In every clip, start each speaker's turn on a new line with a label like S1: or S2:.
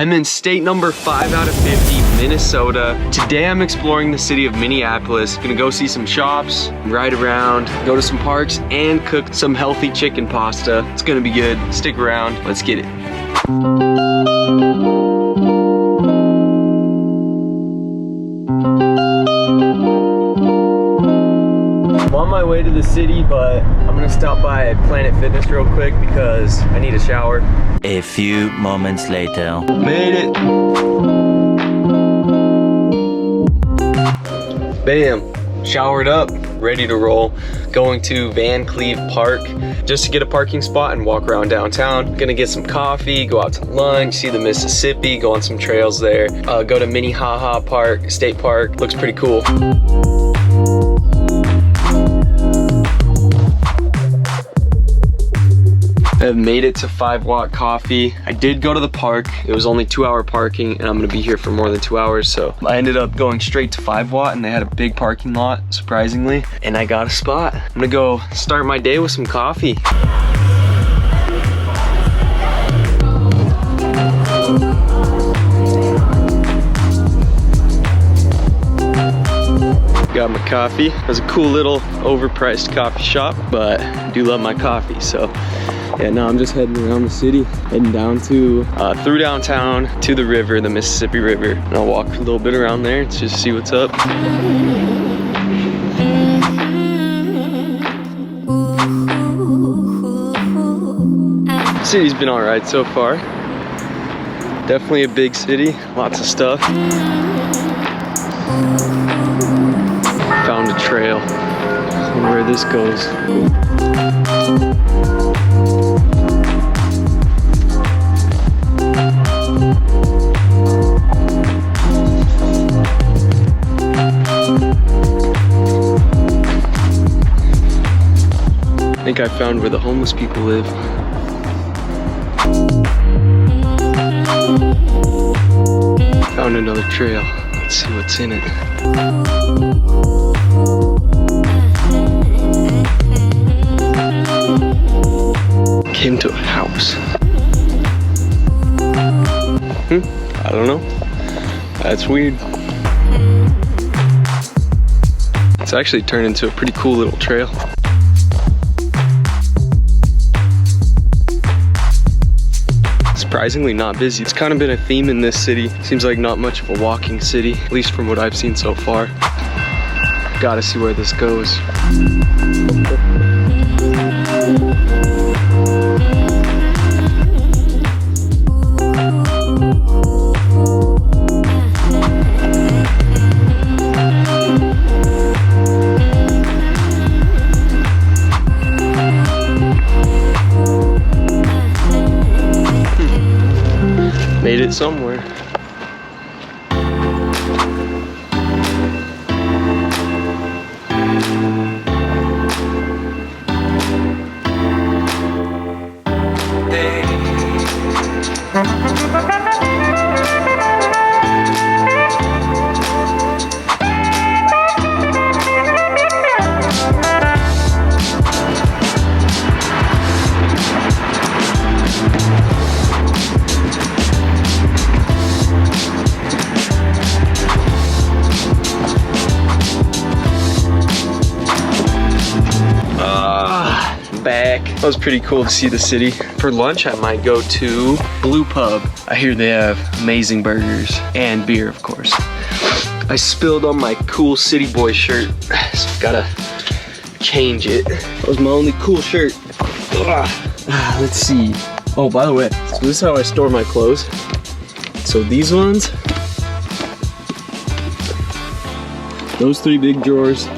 S1: I'm in state number 5 out of 50, Minnesota. Today I'm exploring the city of Minneapolis. Gonna go see some shops, ride around, go to some parks, and cook some healthy chicken pasta. It's gonna be good. Stick around, let's get it. I'm on my way to the city, but I'm gonna stop by Planet Fitness real quick because I need a shower.
S2: A few moments later.
S1: Made it. Bam, showered up, ready to roll. Going to Vanlife Park just to get a parking spot and walk around downtown. Gonna get some coffee, go out to lunch, see the Mississippi, go on some trails there. Go to Minnehaha State Park. Looks pretty cool. I've made it to 5 Watt Coffee. I did go to the park. It was only 2-hour parking and I'm gonna be here for more than 2 hours. So I ended up going straight to 5 Watt and they had a big parking lot, surprisingly. And I got a spot. I'm gonna go start my day with some coffee. Got my coffee. It was a cool little overpriced coffee shop, but I do love my coffee, so. Yeah, now I'm just heading around the city, heading down to, through downtown to the river, the Mississippi River. And I'll walk a little bit around there and just see what's up. The city's been all right so far. Definitely a big city, lots of stuff. Found a trail. I wonder where this goes. I think I found where the homeless people live. Found another trail. Let's see what's in it. Came to a house. I don't know. That's weird. It's actually turned into a pretty cool little trail. Surprisingly not busy. It's kind of been a theme in this city. Seems like not much of a walking city, at least from what I've seen so far. Gotta see where this goes. Made it somewhere. Back. That was pretty cool to see the city. For lunch, I might go to Blue Pub. I hear they have amazing burgers and beer, of course. I spilled on my cool city boy shirt, so gotta change it. That was my only cool shirt. Let's see. Oh, by the way, so this is how I store my clothes. So these ones, those 3 big drawers,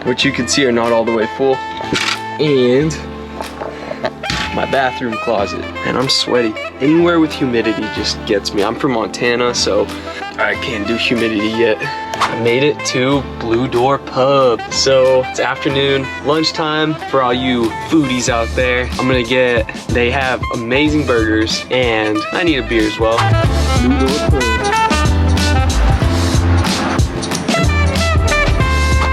S1: which you can see are not all the way full, and my bathroom closet. And I'm sweaty. Anywhere with humidity just gets me. I'm from Montana, so I can't do humidity yet. I made it to Blue Door Pub. So it's afternoon, lunchtime for all you foodies out there. They have amazing burgers and I need a beer as well. Blue Door Pub.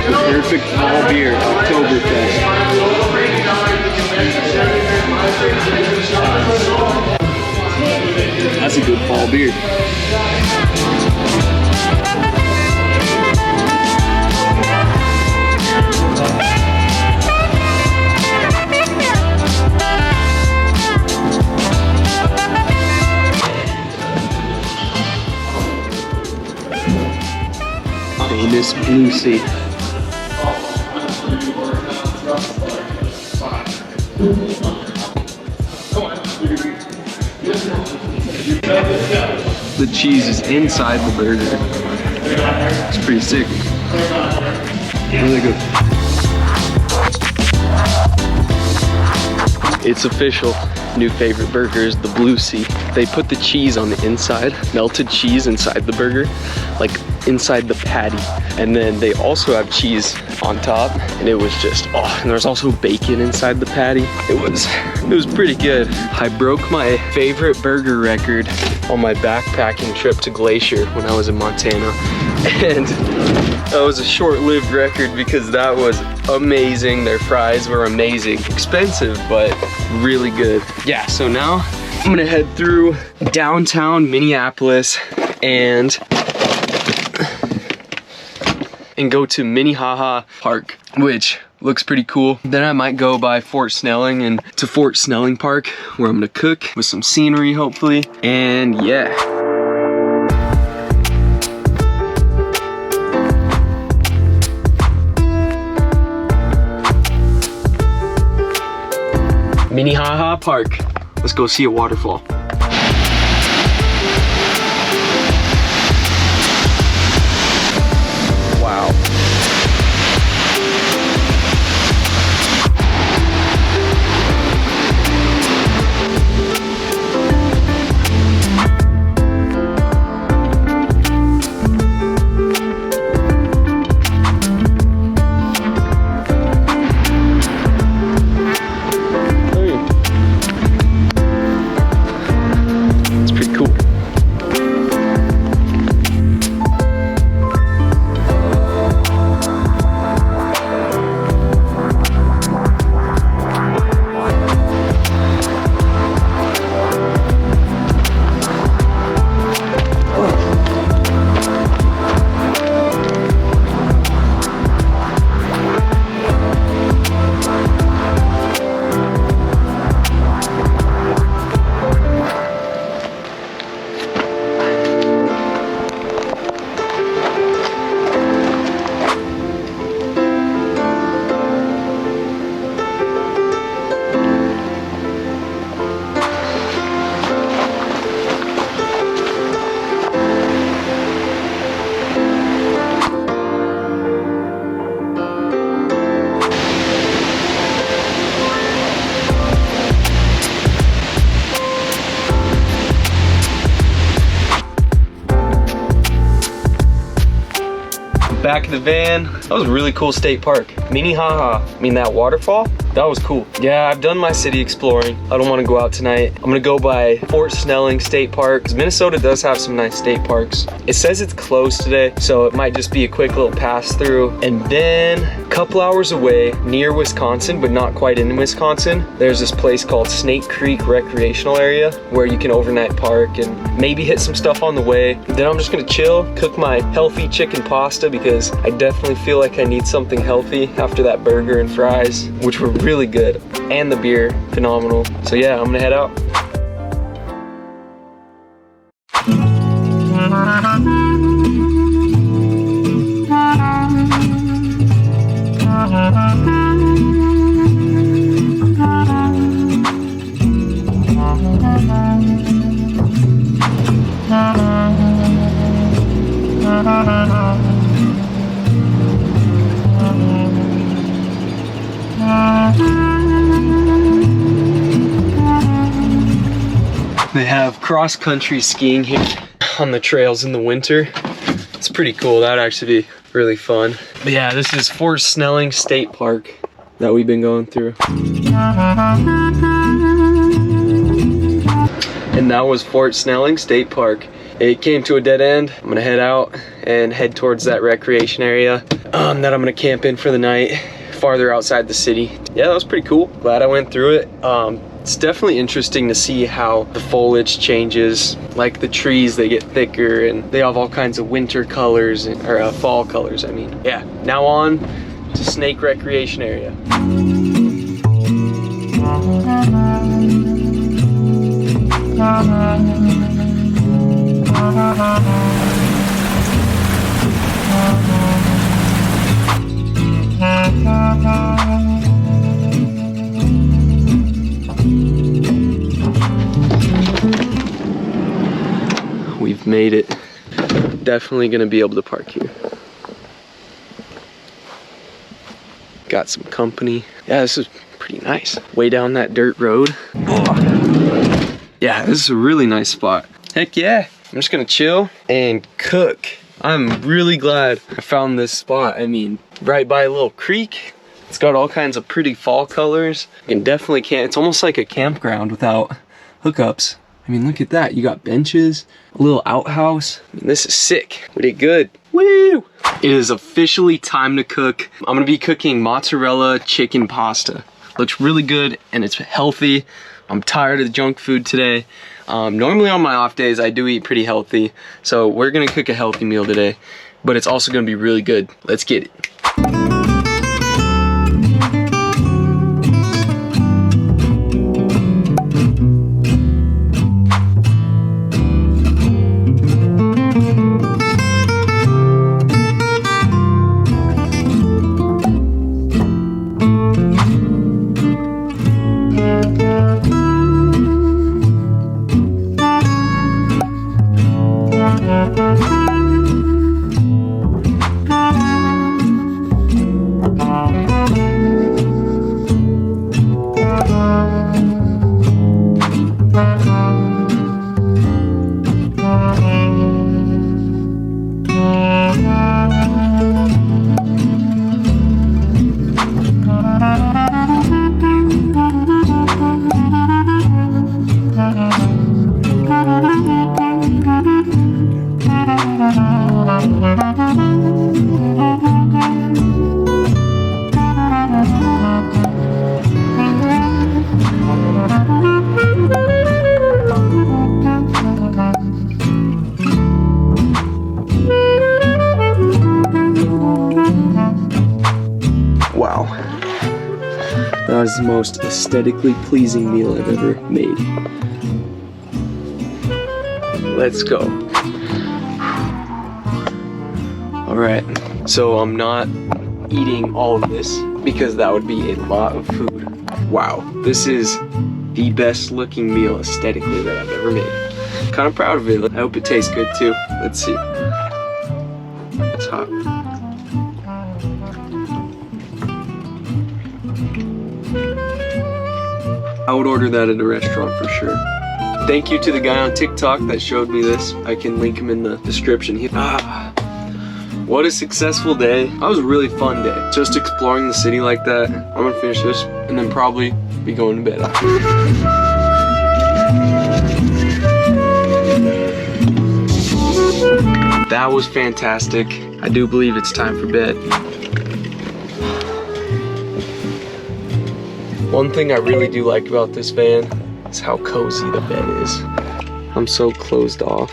S1: The perfect fall beer, Oktoberfest. That's a good fall beer. Famous Blucy. The cheese is inside the burger. It's pretty sick. Really good. It's official. New favorite burger is the Blucy. They put the cheese on the inside, melted cheese inside the burger, like inside the patty. And then they also have cheese on top, and it was just, oh, and there's also bacon inside the patty. It was pretty good. I broke my favorite burger record on my backpacking trip to Glacier when I was in Montana. And that was a short-lived record because that was amazing. Their fries were amazing. Expensive, but really good. Yeah, so now I'm gonna head through downtown Minneapolis and go to Minnehaha Park, which looks pretty cool. Then I might go by Fort Snelling and to Fort Snelling Park, where I'm gonna cook with some scenery, hopefully. And yeah. Minnehaha Park. Let's go see a waterfall. Wow. Back of the van. That was a really cool state park. Minnehaha. I mean, that waterfall, that was cool. Yeah, I've done my city exploring. I don't want to go out tonight. I'm gonna go by Fort Snelling State Park, because Minnesota does have some nice state parks. It says it's closed today, so it might just be a quick little pass through. And then a couple hours away, near Wisconsin, but not quite in Wisconsin, there's this place called Snake Creek Recreational Area where you can overnight park and maybe hit some stuff on the way. Then I'm just gonna chill, cook my healthy chicken pasta, because I definitely feel like I need something healthy after that burger and fries, which were really good, and the beer, phenomenal. So yeah, I'm gonna head out. They have cross-country skiing here on the trails in the winter. It's pretty cool. That'd actually be really fun. But yeah, this is Fort Snelling State Park that we've been going through. And that was Fort Snelling State Park. It came to a dead end. I'm gonna head out and head towards that recreation area that I'm gonna camp in for the night, farther outside the city. Yeah, that was pretty cool. Glad I went through it. It's definitely interesting to see how the foliage changes. Like the trees, they get thicker and they have all kinds of winter colors, or fall colors, I mean. Yeah, now on to snake recreation area. We've made it. Definitely gonna be able to park here. Got some company. Yeah, this is pretty nice. Way down that dirt road. Oh. Yeah, this is a really nice spot. Heck yeah. I'm just gonna chill and cook. I'm really glad I found this spot. I mean, right by a little creek. It's got all kinds of pretty fall colors. You can definitely camp. It's almost like a campground without hookups. I mean, look at that. You got benches, a little outhouse. I mean, this is sick. We did good. Woo! It is officially time to cook. I'm gonna be cooking mozzarella chicken pasta. Looks really good and it's healthy. I'm tired of the junk food today. Normally on my off days, I do eat pretty healthy. So we're gonna cook a healthy meal today, but it's also gonna be really good. Let's get it. Wow, that was the most aesthetically pleasing meal I've ever made. Let's go. All right, so I'm not eating all of this because that would be a lot of food. Wow, this is the best looking meal aesthetically that I've ever made. Kind of proud of it. I hope it tastes good too. Let's see. It's hot. I would order that at a restaurant for sure. Thank you to the guy on TikTok that showed me this. I can link him in the description. What a successful day. That was a really fun day. Just exploring the city like that. I'm gonna finish this and then probably be going to bed. That was fantastic. I do believe it's time for bed. One thing I really do like about this van is how cozy the bed is. I'm so closed off.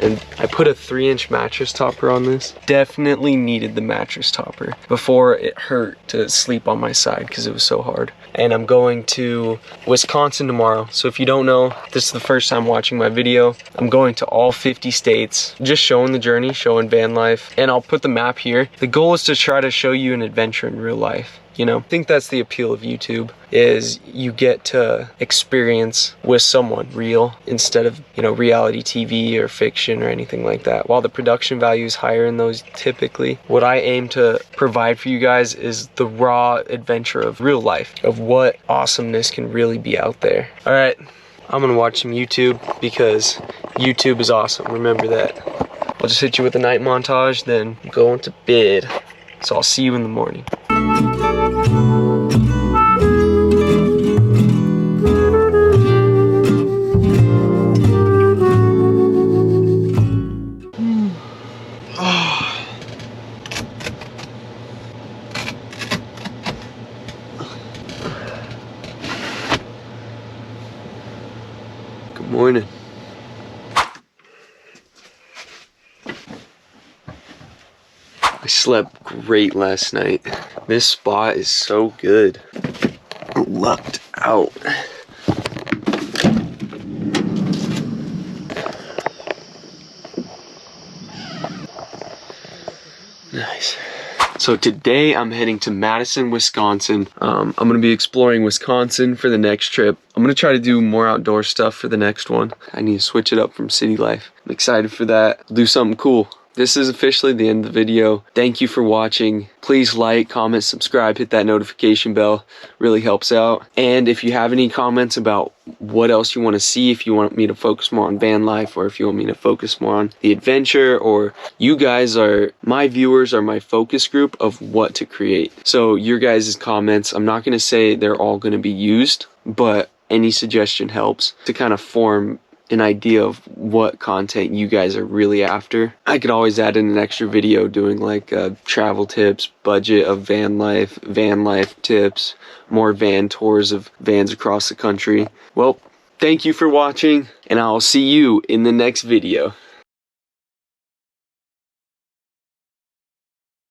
S1: And I put a 3-inch mattress topper on this. Definitely needed the mattress topper before it hurt to sleep on my side because it was so hard. And I'm going to Wisconsin tomorrow. So if you don't know, this is the first time watching my video. I'm going to all 50 states, just showing the journey, showing van life. And I'll put the map here. The goal is to try to show you an adventure in real life. You know, I think that's the appeal of YouTube, is you get to experience with someone real instead of, you know, reality TV or fiction or anything like that. While the production value is higher in those typically, what I aim to provide for you guys is the raw adventure of real life, of what awesomeness can really be out there. All right, I'm gonna watch some YouTube because YouTube is awesome. Remember that. I'll just hit you with a night montage, then go into bed. So I'll see you in the morning. Morning. I slept great last night. This spot is so good. Lucked out. Nice. So today I'm heading to Madison, Wisconsin. I'm gonna be exploring Wisconsin for the next trip. I'm gonna try to do more outdoor stuff for the next one. I need to switch it up from city life. I'm excited for that. I'll do something cool. This is officially the end of the video. Thank you for watching. Please like, comment, subscribe, hit that notification bell. Really helps out. And if you have any comments about what else you want to see, if you want me to focus more on van life, or if you want me to focus more on the adventure, or you guys are, my viewers are my focus group of what to create. So your guys' comments, I'm not going to say they're all going to be used, but any suggestion helps to kind of form an idea of what content you guys are really after. I could always add in an extra video doing like travel tips, budget of van life tips, more van tours of vans across the country. Well, thank you for watching, and I'll see you in the next video.